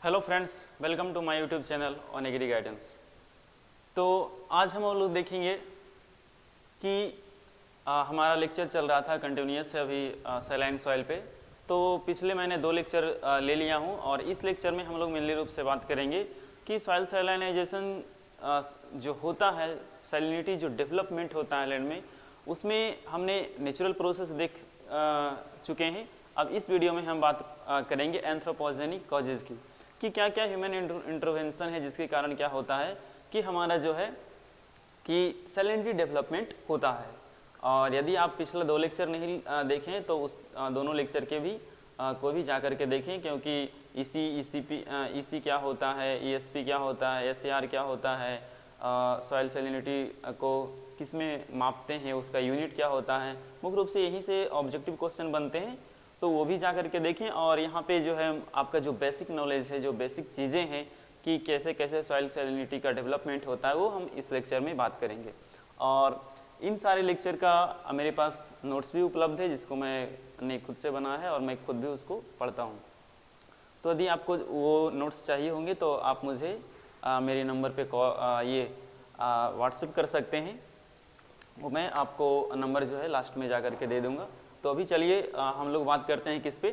Hello friends, welcome to my YouTube channel on agri guidance. तो आज हम लोग देखेंगे कि हमारा लेक्चर चल रहा था कंटिन्यूस है अभी सैलाइन सॉइल पे। तो पिछले मैंने 2 लेक्चर ले लिया हूँ और इस लेक्चर में हम लोग मेनली रूप से बात करेंगे कि सॉइल सैलाइनाइजेशन जो होता है, सैलिनिटी जो डेवलपमेंट होता है लैंड में, उसमें हमने नेचुरल प्रोसेस देख चुके हैं। अब इस वीडियो में हम बात करेंगे एंथ्रोपोजेनिक कॉजेज़ की, कि क्या क्या ह्यूमन इंटरवेंशन है जिसके कारण क्या होता है कि हमारा जो है कि सैलिनिटी डेवलपमेंट होता है। और यदि आप पिछले 2 लेक्चर नहीं देखें तो उस दोनों लेक्चर के भी को भी जा कर के देखें, क्योंकि ईसी क्या होता है, ईएसपी क्या होता है, एसएआर क्या होता है, सॉइल सैलिनिटी को किस में मापते हैं, उसका यूनिट क्या होता है, मुख्य रूप से यहीं से ऑब्जेक्टिव क्वेश्चन बनते हैं। तो वो भी जा करके देखें। और यहाँ पे जो है आपका जो बेसिक नॉलेज है, जो बेसिक चीज़ें हैं कि कैसे कैसे सॉइल सैलिनिटी का डेवलपमेंट होता है, वो हम इस लेक्चर में बात करेंगे। और इन सारे लेक्चर का मेरे पास नोट्स भी उपलब्ध है जिसको मैंने खुद से बनाया है और मैं खुद भी उसको पढ़ता हूँ। तो यदि आपको वो नोट्स चाहिए होंगे तो आप मुझे मेरे नंबर पे व्हाट्सएप कर सकते हैं। वो मैं आपको नंबर जो है लास्ट में जा कर के दे दूँगा। तो अभी चलिए हम लोग बात करते हैं किस पे।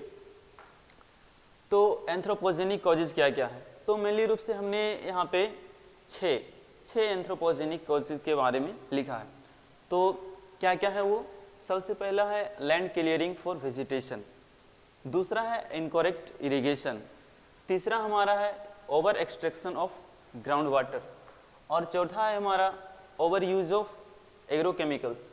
तो एंथ्रोपोजेनिक कॉजेज क्या क्या है। तो मेनली रूप से हमने यहाँ पे 6 एंथ्रोपोजेनिक कॉजेज के बारे में लिखा है। तो क्या क्या है वो। सबसे पहला है लैंड क्लियरिंग फॉर वेजिटेशन, दूसरा है इनकरेक्ट इरिगेशन, तीसरा हमारा है over extraction of ground water, और चौथा है हमारा ओवर यूज ऑफ एग्रोकेमिकल्स।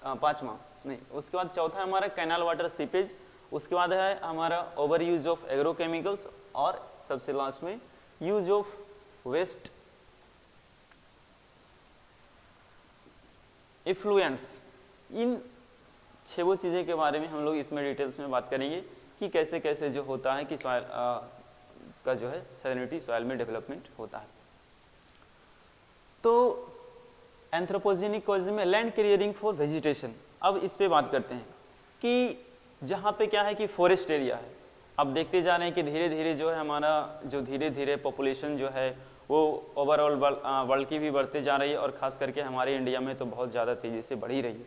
पांचवा नहीं, उसके बाद चौथा है हमारा कैनाल वाटर सीपेज, उसके बाद है हमारा ओवर यूज ऑफ एग्रोकेमिकल्स, और सबसे लास्ट में यूज ऑफ वेस्ट इफ्लुएंट्स। इन 6 चीज़ें के बारे में हम लोग इसमें डिटेल्स में बात करेंगे कि कैसे कैसे जो होता है कि सॉइल का जो है सैलिनिटी सॉइल में डेवलपमेंट होता है। तो एंथ्रोपोजेनिक कॉजेज में लैंड क्लियरिंग फॉर वेजिटेशन, अब इस पे बात करते हैं कि जहाँ पे क्या है कि फॉरेस्ट एरिया है। अब देखते जा रहे हैं कि धीरे धीरे जो है हमारा जो धीरे धीरे पॉपुलेशन जो है वो ओवरऑल वर्ल्ड की भी बढ़ते जा रही है, और ख़ास करके हमारे इंडिया में तो बहुत ज़्यादा तेज़ी से बढ़ी रही है।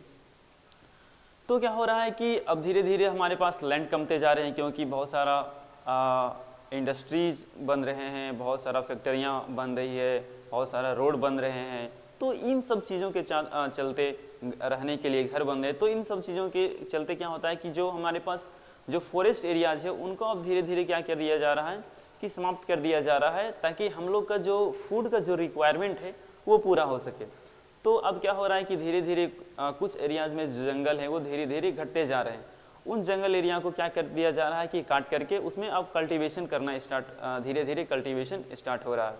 तो क्या हो रहा है कि अब धीरे धीरे हमारे पास लैंड कमते जा रहे हैं, क्योंकि बहुत सारा इंडस्ट्रीज़ बन रहे हैं, बहुत सारा फैक्ट्रियाँ बन रही है, बहुत सारा रोड बन रहे हैं। तो इन सब चीज़ों के चलते रहने के लिए घर बन रहे, तो इन सब चीज़ों के चलते क्या होता है कि जो हमारे पास जो फॉरेस्ट एरियाज है उनको अब धीरे धीरे क्या कर दिया जा रहा है कि समाप्त कर दिया जा रहा है, ताकि हम लोग का जो फूड का जो रिक्वायरमेंट है वो पूरा हो सके। तो अब क्या हो रहा है कि धीरे धीरे कुछ एरियाज में जो जंगल है वो धीरे धीरे घटते जा रहे हैं। उन जंगल एरिया को क्या कर दिया जा रहा है कि काट करके उसमें अब कल्टीवेशन करना धीरे धीरे कल्टीवेशन स्टार्ट हो रहा है,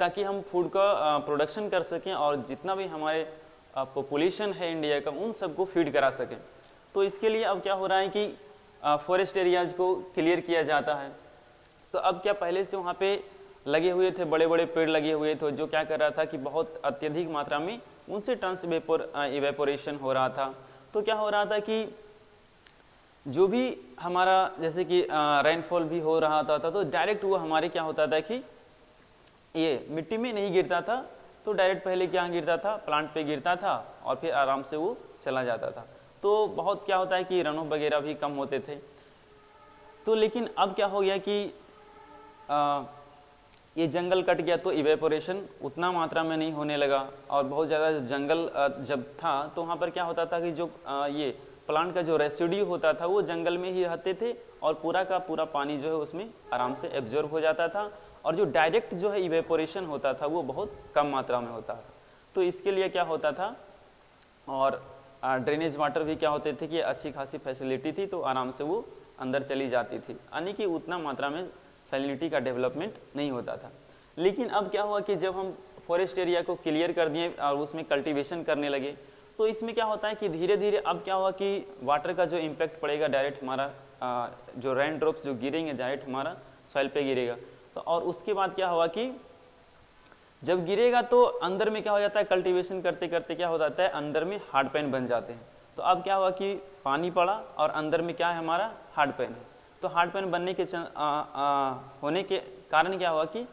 ताकि हम फूड का प्रोडक्शन कर सकें और जितना भी हमारे पॉपुलेशन है इंडिया का उन सबको फीड करा सकें। तो इसके लिए अब क्या हो रहा है कि फॉरेस्ट एरियाज को क्लियर किया जाता है। तो अब क्या, पहले से वहाँ पे लगे हुए थे, बड़े बड़े पेड़ लगे हुए थे, जो क्या कर रहा था कि बहुत अत्यधिक मात्रा में उनसे इवेपोरेशन हो रहा था। तो क्या हो रहा था कि जो भी हमारा जैसे कि रेनफॉल भी हो रहा था तो डायरेक्ट वो हमारे क्या होता था कि ये मिट्टी में नहीं गिरता था, तो डायरेक्ट पहले क्या गिरता था, प्लांट पे गिरता था और फिर आराम से वो चला जाता था। तो बहुत क्या होता है कि रन ऑफ वगैरह भी कम होते थे। तो लेकिन अब क्या हो गया कि ये जंगल कट गया तो इवेपोरेशन उतना मात्रा में नहीं होने लगा, और बहुत ज़्यादा जंगल जब था तो वहाँ पर क्या होता था कि जो ये प्लांट का जो रेसिड्यू होता था वो जंगल में ही रहते थे, और पूरा का पूरा पानी जो है उसमें आराम से एब्जॉर्ब हो जाता था, और जो डायरेक्ट जो है इवेपोरेशन होता था वो बहुत कम मात्रा में होता था। तो इसके लिए क्या होता था, और ड्रेनेज वाटर भी क्या होते थे कि अच्छी खासी फैसिलिटी थी, तो आराम से वो अंदर चली जाती थी, यानी कि उतना मात्रा में सैलिनिटी का डेवलपमेंट नहीं होता था। लेकिन अब क्या हुआ कि जब हम फॉरेस्ट एरिया को क्लियर कर दिए और उसमें कल्टीवेशन करने लगे, तो इसमें क्या होता है कि धीरे धीरे अब क्या हुआ कि वाटर का जो इम्पैक्ट पड़ेगा डायरेक्ट हमारा जो रेन ड्रॉप्स जो गिरेंगे डायरेक्ट हमारा सॉइल पे गिरेगा। तो और उसके बाद क्या हुआ कि जब गिरेगा तो अंदर में क्या हो जाता है, कल्टीवेशन करते करते क्या हो जाता है, अंदर में हार्ड पैन बन जाते हैं। तो अब क्या हुआ कि पानी पड़ा और अंदर में क्या है, हमारा हार्ड पैन है। तो हार्ड पैन बनने के होने के कारण क्या हुआ कि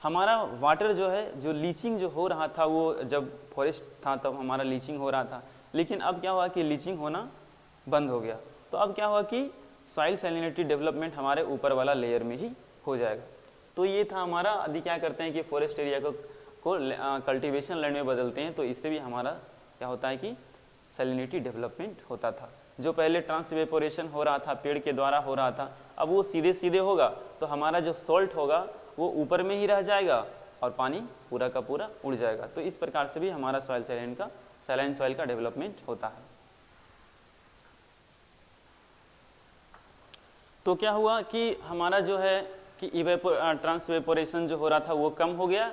हमारा वाटर जो है, जो लीचिंग जो हो रहा था, वो जब फॉरेस्ट था तब हमारा लीचिंग हो रहा था, लेकिन अब क्या हुआ कि लीचिंग होना बंद हो गया। तो अब क्या हुआ कि सॉइल सैलिनिटी डेवलपमेंट हमारे ऊपर वाला लेयर में ही हो जाएगा। तो ये था हमारा। यदि क्या करते हैं कि फॉरेस्ट एरिया को कल्टीवेशन लैंड में बदलते हैं, तो इससे भी हमारा क्या होता है कि सैलिनिटी डेवलपमेंट होता था। जो पहले ट्रांसवेपोरेशन हो रहा था, पेड़ के द्वारा हो रहा था, अब वो सीधे सीधे होगा, तो हमारा जो सॉल्ट होगा वो ऊपर में ही रह जाएगा और पानी पूरा का पूरा उड़ जाएगा। तो इस प्रकार से भी हमारा सैलाइन सॉइल का डेवलपमेंट होता है। तो क्या हुआ कि हमारा जो है कि ट्रांसवेपोरेशन जो हो रहा था वो कम हो गया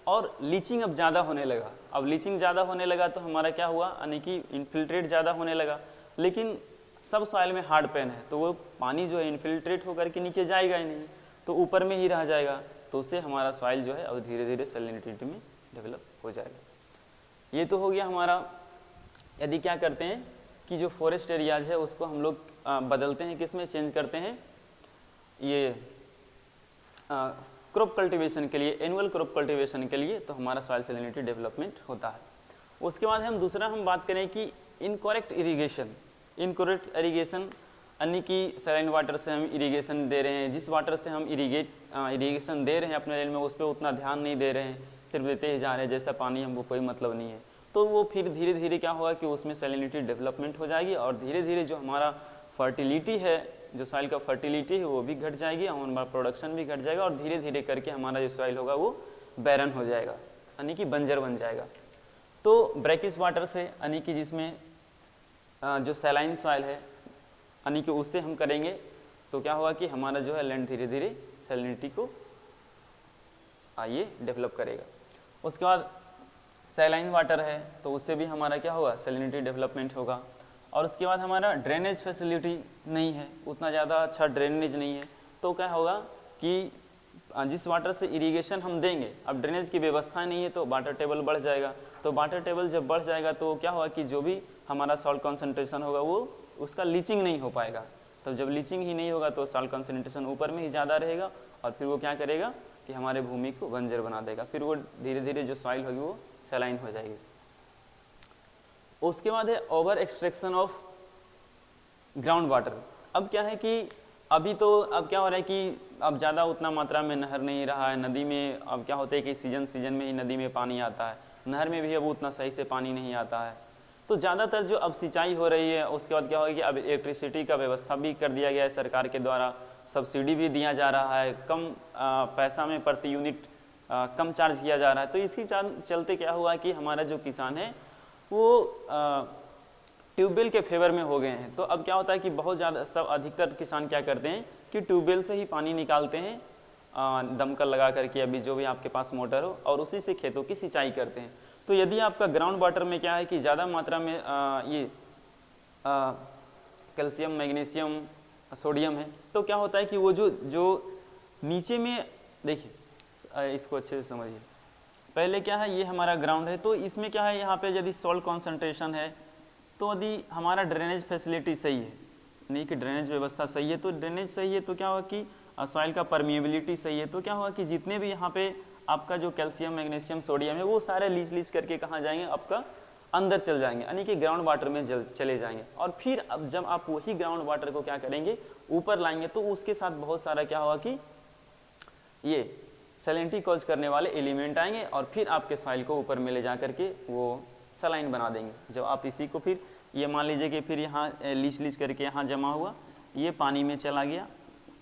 और लीचिंग अब ज़्यादा होने लगा। अब लीचिंग ज़्यादा होने लगा तो हमारा क्या हुआ, यानी कि इन्फिल्ट्रेट ज़्यादा होने लगा। लेकिन सब सॉइल में हार्ड पैन है, तो वो पानी जो है इन्फिल्ट्रेट होकर के नीचे जाएगा ही नहीं, तो ऊपर में ही रह जाएगा। तो उससे हमारा सॉइल जो है अब धीरे धीरे सैलिनिटी में डेवलप हो जाएगा। ये तो हो गया हमारा। यदि क्या करते हैं कि जो फॉरेस्ट एरियाज है उसको हम लोग बदलते हैं, किस में चेंज करते हैं, ये क्रॉप कल्टीवेशन के लिए, एनुअल क्रॉप कल्टीवेशन के लिए, तो हमारा सॉइल सैलिनिटी डेवलपमेंट होता है। उसके बाद हम बात करें कि इनकरेक्ट इरीगेशन। इनकरेक्ट इरीगेशन यानी कि सैलाइन वाटर से हम इरीगेशन दे रहे हैं, जिस वाटर से हम इरीगेशन दे रहे हैं अपने लैंड में, उस पर उतना ध्यान नहीं दे रहे हैं, सिर्फ देते ही जा रहे हैं, जैसा पानी हमको कोई मतलब नहीं है। तो वो फिर धीरे धीरे क्या होगा कि उसमें सैलिनिटी डेवलपमेंट हो जाएगी और धीरे धीरे जो हमारा फर्टिलिटी है, जो सॉइल का फर्टिलिटी है वो भी घट जाएगी और हमारा प्रोडक्शन भी घट जाएगा और धीरे धीरे करके हमारा जो सॉइल होगा वो बैरन हो जाएगा, यानी कि बंजर बन जाएगा। तो ब्रैकिश वाटर से, यानी कि जिसमें जो सैलाइन सॉइल है, यानी कि उससे हम करेंगे तो क्या होगा कि हमारा जो है लैंड धीरे धीरे सैलिनिटी को ये डेवलप करेगा। उसके बाद सैलाइन वाटर है, तो उससे भी हमारा क्या होगा, सैलिनिटी डेवलपमेंट होगा। और उसके बाद हमारा ड्रेनेज फैसिलिटी नहीं है, उतना ज़्यादा अच्छा ड्रेनेज नहीं है, तो क्या होगा कि जिस वाटर से इरिगेशन हम देंगे, अब ड्रेनेज की व्यवस्था नहीं है, तो वाटर टेबल बढ़ जाएगा। तो वाटर टेबल जब बढ़ जाएगा तो क्या होगा कि जो भी हमारा सॉल्ट कॉन्सेंट्रेशन होगा वो उसका लीचिंग नहीं हो पाएगा। तो जब लीचिंग ही नहीं होगा तो सॉल्ट कॉन्सेंट्रेशन ऊपर में ही ज़्यादा रहेगा और फिर वो क्या करेगा कि हमारे भूमि को बंजर बना देगा, फिर वो धीरे धीरे जो सॉइल होगी वो सैलाइन हो जाएगी। उसके बाद है over extraction of ground water. अब क्या है कि अब क्या हो रहा है कि अब ज़्यादा उतना मात्रा में नहर नहीं रहा है, नदी में अब क्या होता है कि सीजन में ही नदी में पानी आता है, नहर में भी अब उतना सही से पानी नहीं आता है। तो ज़्यादातर जो अब सिंचाई हो रही है, उसके बाद क्या होगा कि अब इलेक्ट्रिसिटी का व्यवस्था भी कर दिया गया है सरकार के द्वारा, सब्सिडी भी दिया जा रहा है, कम पैसा में प्रति यूनिट कम चार्ज किया जा रहा है। तो इसके चलते क्या हुआ कि हमारा जो किसान है वो ट्यूबवेल के फेवर में हो गए हैं। तो अब क्या होता है कि बहुत ज़्यादा अधिकतर किसान क्या करते हैं कि ट्यूबवेल से ही पानी निकालते हैं, दमकल लगा करके, अभी जो भी आपके पास मोटर हो, और उसी से खेतों की सिंचाई करते हैं। तो यदि आपका ग्राउंड वाटर में क्या है कि ज़्यादा मात्रा में ये कैल्शियम, मैग्नीशियम, सोडियम है, तो क्या होता है कि वो जो नीचे में, देखिए इसको अच्छे से समझिए, पहले क्या है ये हमारा ग्राउंड है, तो इसमें क्या है, यहाँ पे यदि सॉल्ट कॉन्सेंट्रेशन है, तो यदि हमारा ड्रेनेज फैसिलिटी सही है, नहीं कि ड्रेनेज व्यवस्था सही है, तो ड्रेनेज सही है तो क्या होगा कि सॉइल का परमिएबिलिटी सही है, तो क्या होगा कि जितने भी यहाँ पे आपका जो कैल्शियम, मैग्नीशियम, सोडियम है वो सारे लीच करके कहाँ जाएंगे, आपका अंदर चल जाएंगे, यानी कि ग्राउंड वाटर में चले जाएंगे। और फिर अब जब आप वही ग्राउंड वाटर को क्या करेंगे, ऊपर लाएंगे, तो उसके साथ बहुत सारा क्या होगा कि ये सैलिनिटी कॉज करने वाले एलिमेंट आएंगे और फिर आपके सॉइल को ऊपर में ले जा करके वो सलाइन बना देंगे। जब आप इसी को फिर ये मान लीजिए कि फिर यहाँ लीच करके यहाँ जमा हुआ, ये पानी में चला गया,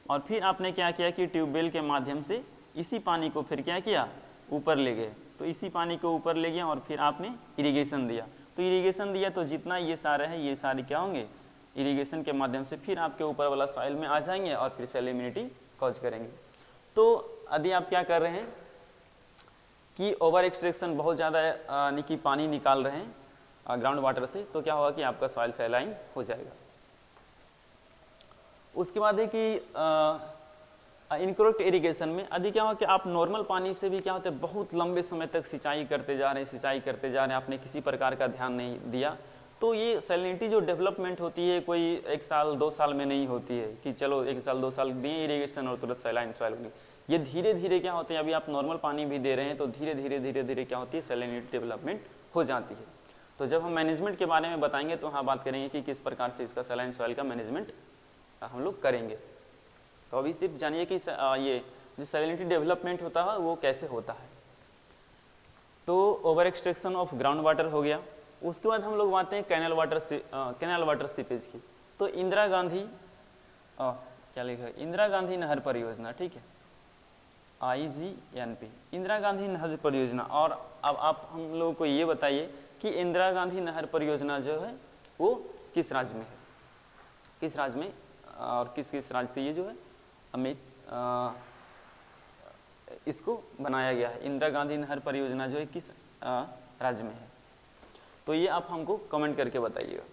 और फिर आपने क्या किया कि ट्यूबवेल के माध्यम से इसी पानी को फिर क्या किया, ऊपर ले गए। तो इसी पानी को ऊपर ले गया और फिर आपने इरिगेशन दिया। तो इरिगेशन दिया तो जितना ये सारे हैं, ये सारे क्या होंगे, इरिगेशन के माध्यम से फिर आपके ऊपर वाला सॉइल में आ जाएंगे और फिर सैलिनिटी कॉज करेंगे। तो यदि आप क्या कर रहे हैं कि ओवर एक्सट्रैक्शन बहुत ज़्यादा यानी कि पानी निकाल रहे हैं ग्राउंड वाटर से, तो क्या होगा कि आपका सॉइल सैलाइन हो जाएगा। उसके बाद है कि इनकरेक्ट इरिगेशन में यदि क्या होगा कि आप नॉर्मल पानी से भी क्या होता है, बहुत लंबे समय तक सिंचाई करते जा रहे हैं, आपने किसी प्रकार का ध्यान नहीं दिया, तो तो ये सैलिनिटी जो डेवलपमेंट होती है कोई 1 साल 2 साल में नहीं होती है कि चलो 1 साल 2 साल दिए इरीगेशन और तुरंत सैलाइन सॉइल होगी। ये धीरे धीरे क्या होते हैं, अभी आप नॉर्मल पानी भी दे रहे हैं तो धीरे धीरे क्या होती है, सैलिनिटी डेवलपमेंट हो जाती है। तो जब हम मैनेजमेंट के बारे में बताएंगे तो हाँ बात करेंगे कि किस प्रकार से इसका सैलाइन सॉइल का मैनेजमेंट हम लोग करेंगे। तो अभी सिर्फ जानिए कि ये जो सैलिनिटी डेवलपमेंट होता है वो कैसे होता है। तो over extraction of ground water हो गया। उसके बाद हम लोग आते हैं कैनाल वाटर सीपेज की। तो इंदिरा गांधी क्या लिखा है, इंदिरा गांधी नहर परियोजना, ठीक है, IGNP, इंदिरा गांधी नहर परियोजना। और अब आप हम लोगों को ये बताइए कि इंदिरा गांधी नहर परियोजना जो है वो किस राज्य में है, किस राज्य में और किस किस राज्य से ये जो है इसको बनाया गया है। इंदिरा गांधी नहर परियोजना जो है किस राज्य में है, तो ये आप हमको कमेंट करके बताइएगा।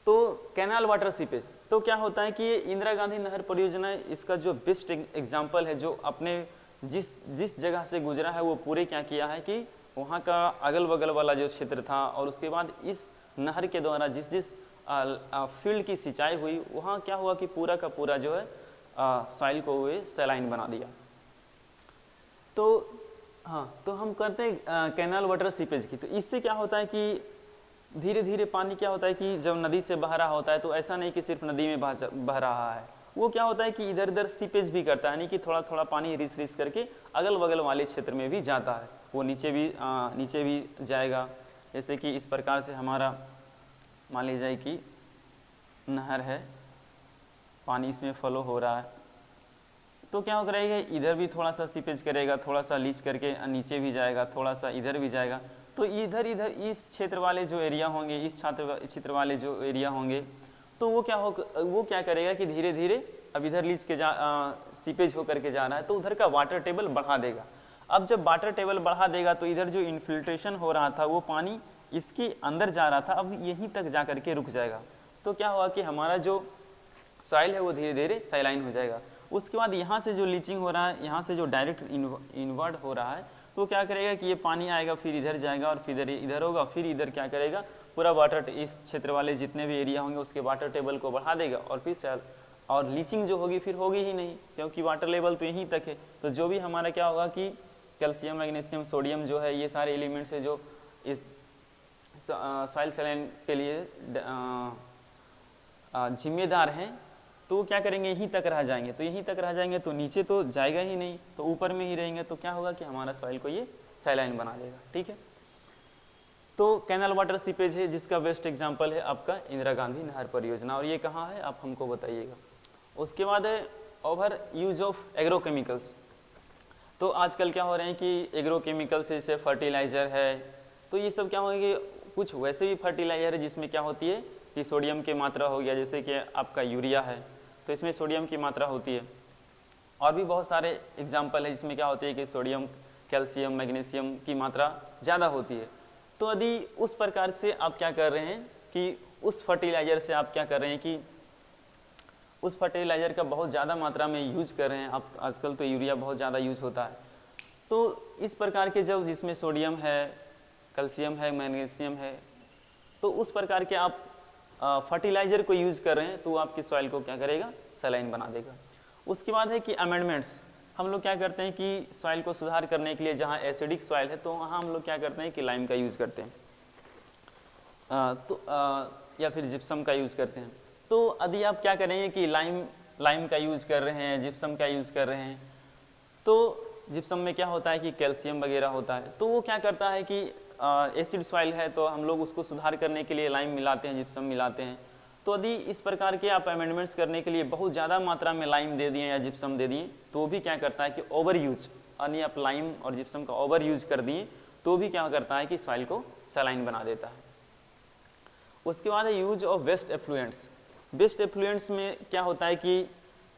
तो कैनाल वाटर सीपेज, तो क्या होता है कि ये इंदिरा गांधी नहर परियोजना इसका जो बेस्ट एग्जाम्पल है, जो अपने जिस जगह से गुजरा है वो पूरे क्या किया है कि वहाँ का अगल बगल वाला जो क्षेत्र था और उसके बाद इस नहर के द्वारा जिस जिस फील्ड की सिंचाई हुई वहाँ क्या हुआ कि पूरा का पूरा जो है सॉइल को वे सैलाइन बना दिया। तो हाँ, तो हम करते हैं कैनाल वाटर सीपेज की। तो इससे क्या होता है कि धीरे धीरे पानी क्या होता है कि जब नदी से बह रहा होता है तो ऐसा नहीं कि सिर्फ नदी में बह रहा है, वो क्या होता है कि इधर उधर सीपेज भी करता है, यानी कि थोड़ा थोड़ा पानी रिस करके अगल बगल वाले क्षेत्र में भी जाता है, वो नीचे भी जाएगा। जैसे कि इस प्रकार से हमारा मान लीजिए कि नहर है, पानी इसमें फ्लो हो रहा है, तो क्या करेगा इधर भी थोड़ा सा सीपेज करेगा, थोड़ा सा लीच करके नीचे भी जाएगा, थोड़ा सा इधर भी जाएगा। तो इधर इस क्षेत्र वाले जो एरिया होंगे, इस क्षेत्र वाले जो एरिया होंगे, तो वो क्या करेगा कि धीरे धीरे अब इधर लीच के सीपेज होकर के जा रहा है तो उधर का वाटर टेबल बढ़ा देगा। अब जब वाटर टेबल बढ़ा देगा तो इधर जो इन्फिल्ट्रेशन हो रहा था वो पानी इसके अंदर जा रहा था, अब यहीं तक जा करके रुक जाएगा। तो क्या हुआ कि हमारा जो सॉइल है वो धीरे धीरे सैलाइन हो जाएगा। उसके बाद यहाँ से जो लीचिंग हो रहा है, यहाँ से जो डायरेक्ट इनवर्ड हो रहा है, तो क्या करेगा कि ये पानी आएगा फिर इधर जाएगा और फिर इधर होगा, फिर इधर क्या करेगा पूरा वाटर इस क्षेत्र वाले जितने भी एरिया होंगे उसके वाटर टेबल को बढ़ा देगा और फिर और लीचिंग जो होगी फिर होगी ही नहीं, क्योंकि वाटर लेवल तो यहीं तक है। तो जो भी हमारा क्या होगा कि कैल्शियम, मैग्नीशियम, सोडियम जो है ये सारे एलिमेंट्स है जो इस सॉइल सैलाइन के लिए जिम्मेदार हैं, तो वो क्या करेंगे यहीं तक रह जाएंगे। तो यहीं तक रह जाएंगे तो नीचे तो जाएगा ही नहीं, तो ऊपर में ही रहेंगे, तो क्या होगा कि हमारा सॉइल को ये सैलाइन बना देगा। ठीक है, तो कैनाल वाटर सीपेज है जिसका बेस्ट एग्जांपल है आपका इंदिरा गांधी नहर परियोजना, और ये कहाँ है आप हमको बताइएगा। उसके बाद है ओवर यूज ऑफ एग्रोकेमिकल्स। तो आजकल क्या हो रहे हैं कि एग्रोकेमिकल्स जैसे फर्टिलाइजर है, तो ये सब क्या होंगे, कुछ वैसे भी फर्टिलाइजर है जिसमें क्या होती है कि सोडियम की मात्रा हो गया, जैसे कि आपका यूरिया है तो इसमें सोडियम की मात्रा होती है। और भी बहुत सारे एग्जाम्पल है जिसमें क्या होती है कि सोडियम, कैल्शियम, मैग्नीशियम की मात्रा ज़्यादा होती है। तो यदि उस प्रकार से आप क्या कर रहे हैं कि उस फर्टिलाइजर से आप क्या कर रहे हैं कि उस फर्टिलाइजर का बहुत ज़्यादा मात्रा में यूज कर रहे हैं आप, आजकल तो यूरिया बहुत ज़्यादा यूज होता है। तो इस प्रकार के जब जिसमें सोडियम है, कैल्शियम है, मैग्नीशियम है, तो उस प्रकार के आप फर्टिलाइजर को यूज कर रहे हैं तो वो आपकी सॉइल को क्या करेगा, सैलाइन बना देगा। उसके बाद है कि अमेंडमेंट्स। हम लोग क्या करते हैं कि सॉइल को सुधार करने के लिए जहाँ एसिडिक सॉइल है तो वहाँ हम लोग क्या करते हैं कि लाइम का यूज़ करते हैं, या फिर जिप्सम का यूज़ करते हैं। तो यदि आप क्या करेंगे कि लाइम का यूज़ कर रहे हैं, जिप्सम का यूज़ कर रहे हैं, तो जिप्सम में क्या होता है कि कैल्शियम वगैरह होता है, तो वो क्या करता है कि एसिड सॉइल है तो हम लोग उसको सुधार करने के लिए लाइम मिलाते हैं, जिप्सम मिलाते हैं। तो यदि इस प्रकार के आप अमेंडमेंट्स करने के लिए बहुत ज़्यादा मात्रा में लाइम दे दिए या जिप्सम दे दिए तो भी क्या करता है कि ओवर यूज, यानी आप लाइम और जिप्सम का ओवर यूज कर दिए तो भी क्या करता है कि सॉइल को सैलाइन बना देता है। उसके बाद है use of waste effluents. Waste effluents में क्या होता है कि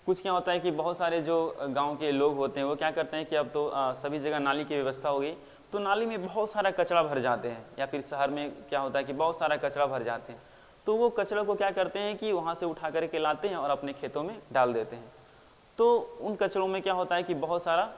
कुछ क्या होता है कि बहुत सारे जो गाँव के लोग होते हैं वो क्या करते हैं कि अब तो सभी जगह नाली की व्यवस्था हो गई, तो नाली में बहुत सारा कचरा भर जाते हैं, या फिर शहर में क्या होता है कि बहुत सारा कचरा भर जाते हैं, तो वो कचरा को क्या करते हैं कि वहाँ से उठा करके लाते हैं और अपने खेतों में डाल देते हैं। तो उन कचरों में क्या होता है कि बहुत सारा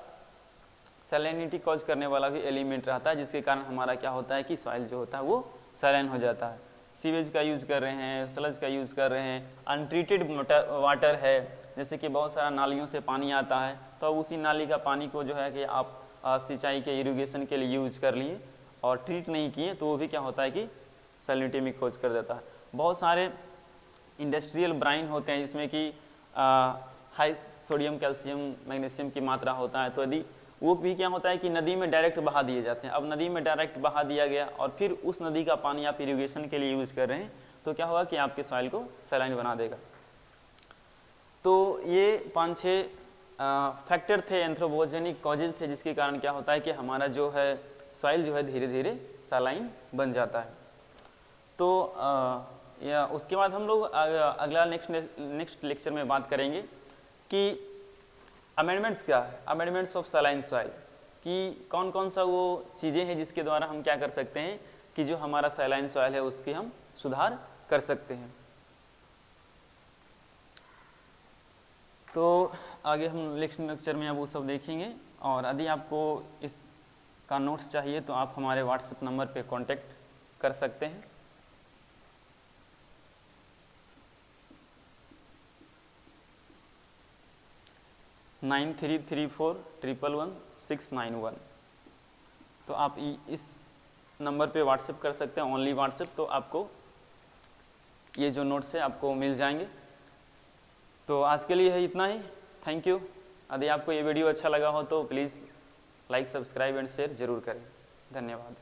सैलिनिटी कॉज करने वाला भी एलिमेंट रहता है, जिसके कारण हमारा क्या होता है कि सॉइल जो होता है वो सैलाइन हो जाता है। सीवेज का यूज़ कर रहे हैं, स्लज का यूज़ कर रहे हैं, अनट्रीटेड वाटर है, जैसे कि बहुत सारा नालियों से पानी आता है, तो अब उसी नाली का पानी को जो है कि आप सिंचाई के इरिगेशन के लिए यूज कर लिए और ट्रीट नहीं किए, तो वो भी क्या होता है कि सैलिनिटी में खोज कर देता है। बहुत सारे इंडस्ट्रियल ब्राइन होते हैं जिसमें कि हाई सोडियम, कैल्शियम, मैग्नीशियम की मात्रा होता है, तो यदि वो भी क्या होता है कि नदी में डायरेक्ट बहा दिए जाते हैं। अब नदी में डायरेक्ट बहा दिया गया और फिर उस नदी का पानी आप इरिगेशन के लिए यूज कर रहे हैं, तो क्या होगा कि आपके सॉइल को सैलाइन बना देगा। तो ये 5-6 फैक्टर थे, एंथ्रोपोजेनिक कॉजेज थे, जिसके कारण क्या होता है कि हमारा जो है सॉइल जो है धीरे धीरे सैलाइन बन जाता है। तो या उसके बाद हम लोग अगला नेक्स्ट लेक्चर में बात करेंगे कि अमेंडमेंट्स क्या है, अमेंडमेंट्स ऑफ सैलाइन सॉइल, कि कौन कौन सा वो चीज़ें हैं जिसके द्वारा हम क्या कर सकते हैं कि जो हमारा सैलाइन सॉइल है उसके हम सुधार कर सकते हैं। तो आगे हम नेक्स्ट लेक्चर में अब वो सब देखेंगे, और यदि आपको इसका नोट्स चाहिए तो आप हमारे व्हाट्सएप नंबर पे कांटेक्ट कर सकते हैं। (9334111691) तो आप इस नंबर पे व्हाट्सएप कर सकते हैं, ओनली व्हाट्सएप, तो आपको ये जो नोट्स है आपको मिल जाएंगे। तो आज के लिए है इतना ही, थैंक यू। यदि आपको ये वीडियो अच्छा लगा हो तो please like, subscribe and share जरूर करें। धन्यवाद।